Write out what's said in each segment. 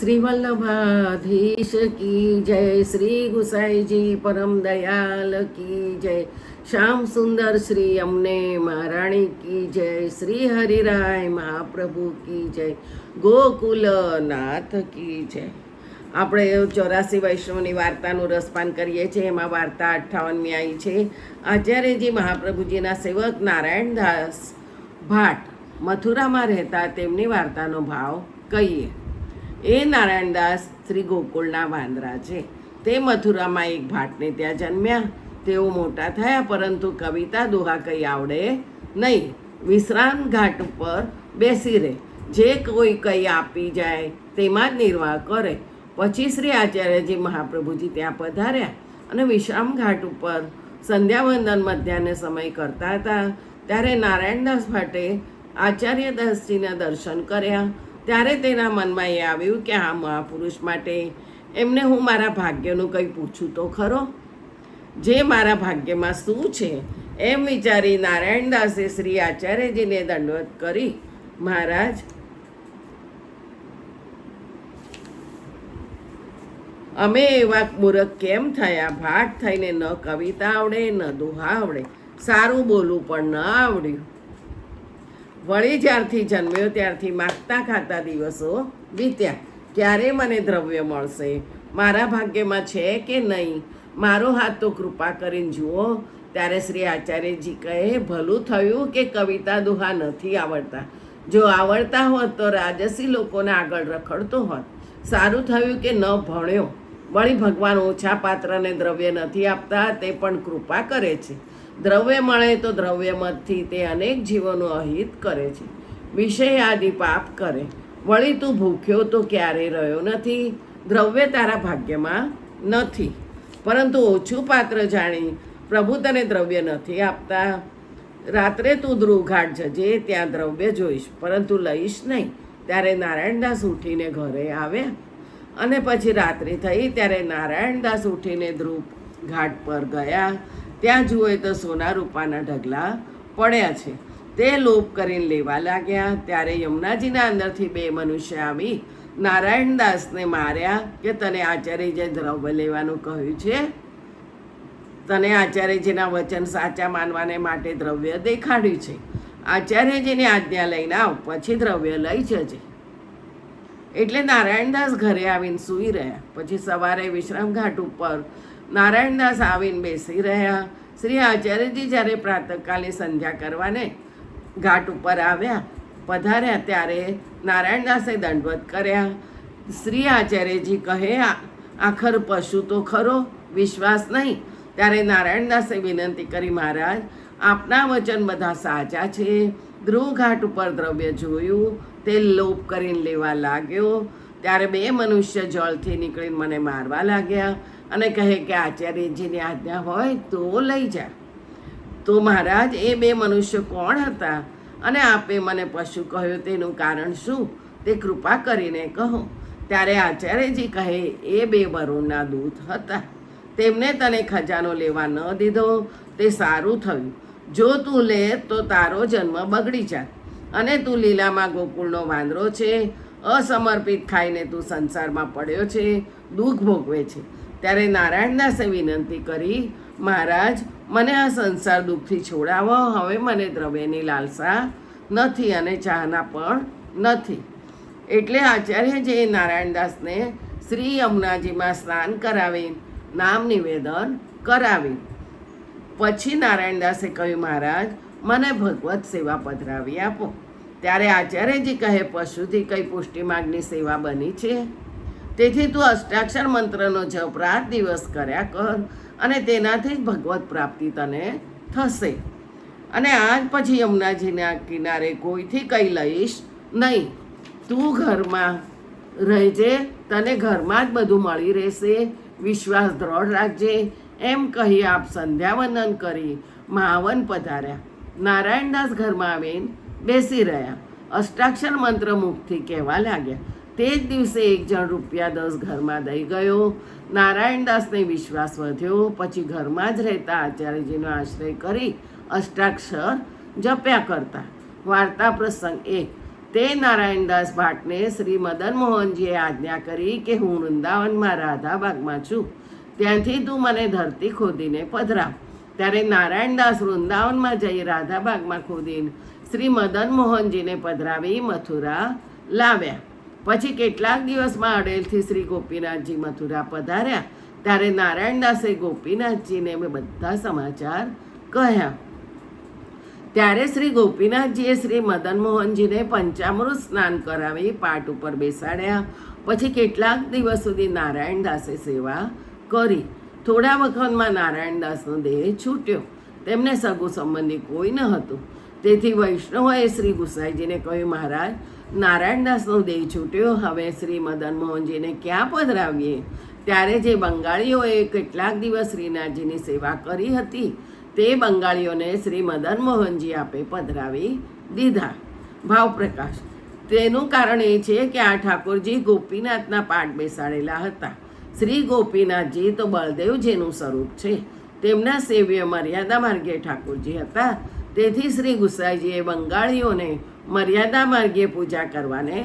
श्री वल्लभाधीश की जय, श्री गुसाई जी परम दयाल की जय, श्याम सुंदर श्री अमने महाराणी की जय, श्री हरिराय महाप्रभु की जय, ગોકુલ નાથ કી જય. આપણે 84 વૈષ્ણવની વાર્તાનું રસપાન કરીએ છીએ. એમાં વાર્તા 58મી આવી છે. આચાર્યજી મહાપ્રભુજીના સેવક નારાયણદાસ ભાટ મથુરામાં રહેતા તેમની વાર્તાનો ભાવ કહીએ. એ નારાયણદાસ શ્રી ગોકુળના વાંદરા છે. તે મથુરામાં એક ભાટને ત્યાં જન્મ્યા. તેઓ મોટા થયા, પરંતુ કવિતા દોહા કંઈ આવડે નહીં. વિશ્રામ ઘાટ ઉપર બેસી રહે, જે કોઈ કંઈ આપી જાય તેમાં જ નિર્વાહ કરે. પછી શ્રી આચાર્યજી મહાપ્રભુજી ત્યાં પધાર્યા અને વિશ્રામ ઘાટ ઉપર સંધ્યાવંદન મધ્યાહ્ન સમય કરતા હતા. ત્યારે નારાયણદાસ ભાટે આચાર્યદાસજીના દર્શન કર્યા. ત્યારે તેના મનમાં એ આવ્યું કે આ મહાપુરુષ માટે એમને હું મારા ભાગ્યનું કંઈ પૂછું તો ખરો, જે મારા ભાગ્યમાં શું છે એમ વિચારી નારાયણદાસે શ્રી આચાર્યજીને દંડવત કરી, મહારાજ, અમે એવા મૂરખ કેમ થયા? ભાટ થઈને ન કવિતા આવડે, ન દોહા આવડે, સારું બોલવું પણ ન આવડ્યું. વળી જ્યારથી જન્મ્યો ત્યારથી માગતા ખાતા દિવસો વીત્યા. ક્યારે મને દ્રવ્ય મળશે? મારા ભાગ્યમાં છે કે નહીં? મારો હાથ તો કૃપા કરીને જુઓ. ત્યારે શ્રી આચાર્યજી કહે, ભલું થયું કે કવિતા દોહા નથી આવડતા. જો આવડતા હોત તો રાજસી લોકોને આગળ રખડતો હોત. સારું થયું કે ન ભણ્યો. વળી ભગવાન ઓછા પાત્રને દ્રવ્ય નથી આપતા, તે પણ કૃપા કરે છે. દ્રવ્ય મળે તો દ્રવ્યમતથી તે અનેક જીવોનું અહિત કરે છે, વિષય આદિ પાપ કરે. વળી તું ભૂખ્યો તો ક્યારેય રહ્યો નથી. દ્રવ્ય તારા ભાગ્યમાં નથી, પરંતુ ઓછું પાત્ર જાણી પ્રભુ તને દ્રવ્ય નથી આપતા. રાત્રે તું ધ્રુવઘાટ જજે, ત્યાં દ્રવ્ય જોઈશ, પરંતુ લઈશ નહીં. ત્યારે નારાયણદાસ ઉઠીને ઘરે આવ્યા અને પછી રાત્રિ થઈ. ત્યારે નારાયણદાસ ઉઠીને ધ્રુવ ઘાટ પર ગયા. ત્યાં જુએ તો સોના રૂપાના ઢગલા પડ્યા છે. તે લોભ કરીને લેવા લાગ્યા. ત્યારે યમુનાજીના અંદરથી 2 મનુષ્ય આવી નારાયણદાસને માર્યા કે તને આચાર્યજીએ દ્રવ્ય લેવાનું કહ્યું છે? તને આચાર્યજીના વચન સાચા માનવાને માટે દ્રવ્ય દેખાડ્યું છે. આચાર્યજીની આજ્ઞા લઈને આવ, પછી દ્રવ્ય લઈ જજે. એટલે નારાયણદાસ ઘરે આવીને સૂઈ રહ્યા. પછી સવારે વિશ્રામ ઘાટ ઉપર નારાયણદાસ આવીને બેસી રહ્યા. શ્રી આચાર્યજી જ્યારે પ્રાતઃકાલે સંધ્યા કરવાને ઘાટ ઉપર આવ્યા પધાર્યા, ત્યારે નારાયણદાસે દંડવત કર્યા. શ્રી આચાર્યજી કહે, આખર પશુ તો ખરો, વિશ્વાસ નહીં. ત્યારે નારાયણદાસે વિનંતી કરી, મહારાજ, આપના વચન બધા સાચા છે. ધ્રુવ ઘાટ ઉપર દ્રવ્ય જોયું, તે લોભ કરીને લેવા લાગ્યો. ત્યારે 2 મનુષ્ય જળથી નીકળીને મને મારવા લાગ્યા અને કહે કે આચાર્યજીની આજ્ઞા હોય તો લઈ જા. તો મહારાજ, એ 2 મનુષ્ય કોણ હતા અને આપે મને પશુ કહ્યું તેનું કારણ શું? તે કૃપા કરીને કહો. ત્યારે આચાર્યજી કહે, એ 2 વરુણના દૂત હતા. તેમને તને ખજાનો લેવા ન દીધો, તે સારું થયું. જો તું લે તો તારો જન્મ બગડી જાય અને તું લીલામાં ગોકુળનો વાંદરો છે. અસમર્પિત ખાઈને તું સંસારમાં પડ્યો છે, દુઃખ ભોગવે છે. ત્યારે નારાયણદાસે વિનંતી કરી, મહારાજ, મને આ સંસાર દુઃખથી છોડાવો. હવે મને દ્રવ્યની લાલસા નથી અને ચાહના પણ નથી. એટલે આચાર્યજીએ નારાયણદાસને શ્રી યમુનાજીમાં સ્નાન કરાવી નામ નિવેદન કરાવી. પછી નારાયણદાસે કહ્યું, મહારાજ, મને ભગવત સેવા પધરાવી આપો. ત્યારે આચાર્યજી કહે, પશુથી કઈ પુષ્ટિ માર્ગની સેવા બની છે? તેથી તું અષ્ટાક્ષર મંત્રનો જપ રાત દિવસ કર્યા કર અને તેનાથી જ ભગવત પ્રાપ્તિ તને થશે. અને આજ પછી યમુનાજીના કિનારે કોઈથી કંઈ લઈશ નહીં. તું ઘરમાં રહેજે, તને ઘરમાં જ બધું મળી રહેશે. વિશ્વાસ દ્રઢ રાખજે. એમ કહી આપ સંધ્યાવંદન કરી મહાવન પધાર્યા. નારાયણદાસ ઘરમાં આવીને બેસી રહ્યા. અષ્ટાક્ષર મંત્ર મુખથી કહેવા લાગ્યા. તે જ દિવસે 1 જણ ₹10 ઘરમાં દઈ ગયો. નારાયણદાસને વિશ્વાસ વધ્યો. પછી ઘરમાં જ રહેતા આચાર્યજીનો આશ્રય કરી અષ્ટાક્ષર જપ્યા કરતા. વાર્તા પ્રસંગ 1. તે નારાયણદાસ ભાટને શ્રી મદન મોહનજીએ આજ્ઞા કરી કે હું વૃંદાવનમાં રાધાબાગમાં છું, ત્યાંથી તું મને ધરતી ખોદીને પધરાવ. ત્યારે નારાયણદાસ વૃંદાવનમાં જઈ રાધાબાગમાં ખોદીને શ્રી મદન મોહનજીને પધરાવી મથુરા લાવ્યા. પછી કેટલાક દિવસમાં અડેલથી શ્રી ગોપીનાથજી મથુરા પધાર્યા. ત્યારે નારાયણદાસે ગોપીનાથજીને બધા સમાચાર કહ્યા. ત્યારે શ્રી ગોપીનાથજીએ શ્રી મદન મોહનજીને પંચામૃત સ્નાન કરાવી પાટ ઉપર બેસાડ્યા. પછી કેટલાક દિવસ સુધી નારાયણદાસે સેવા કરી. થોડા વખતમાં નારાયણદાસનો દેહ છૂટ્યો. તેમને સગું સંબંધી કોઈ ન હતું. તેથી વૈષ્ણવોએ શ્રી ગુસાઈજીને કહ્યું, મહારાજ, નારાયણદાસનો દેહ છૂટ્યો, હવે શ્રી મદન મોહનજીને ક્યાં પધરાવીએ? ત્યારે જે બંગાળીઓએ કેટલાક દિવસ શ્રીનાથજીની સેવા કરી હતી તે બંગાળીઓને શ્રી મદન મોહનજી આપે પધરાવી દીધા. ભાવપ્રકાશ. તેનું કારણ એ છે કે આ ઠાકોરજી ગોપીનાથના પાઠ બેસાડેલા હતા. શ્રી ગોપીનાથજી તો બળદેવજીનું સ્વરૂપ છે. તેમના સેવ્ય મર્યાદા માર્ગે ઠાકોરજી હતા. તેથી શ્રી ગુસાઈજીએ બંગાળીઓને મર્યાદા માર્ગે પૂજા કરવાને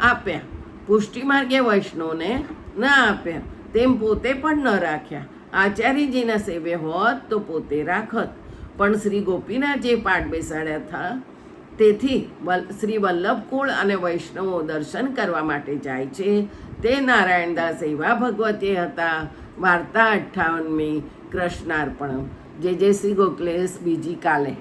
આપ્યા. પુષ્ટિ માર્ગે વૈષ્ણવને ન આપ્યા. તેમ પોતે પણ ન રાખ્યા. આચાર્યજીના સેવ્ય હોત તો પોતે રાખત, પણ શ્રી ગોપીનાથજીએ પાઠ બેસાડ્યા હતા. તેથી શ્રી વલ્લભકુળ અને વૈષ્ણવો દર્શન કરવા માટે જાય છે. તે નારાયણદાસ એવા ભગવતી હતા. વાર્તા 58મી. કૃષ્ણાર્પણમ. જય જય શ્રી ગોખલેશ. બીજી કાલે.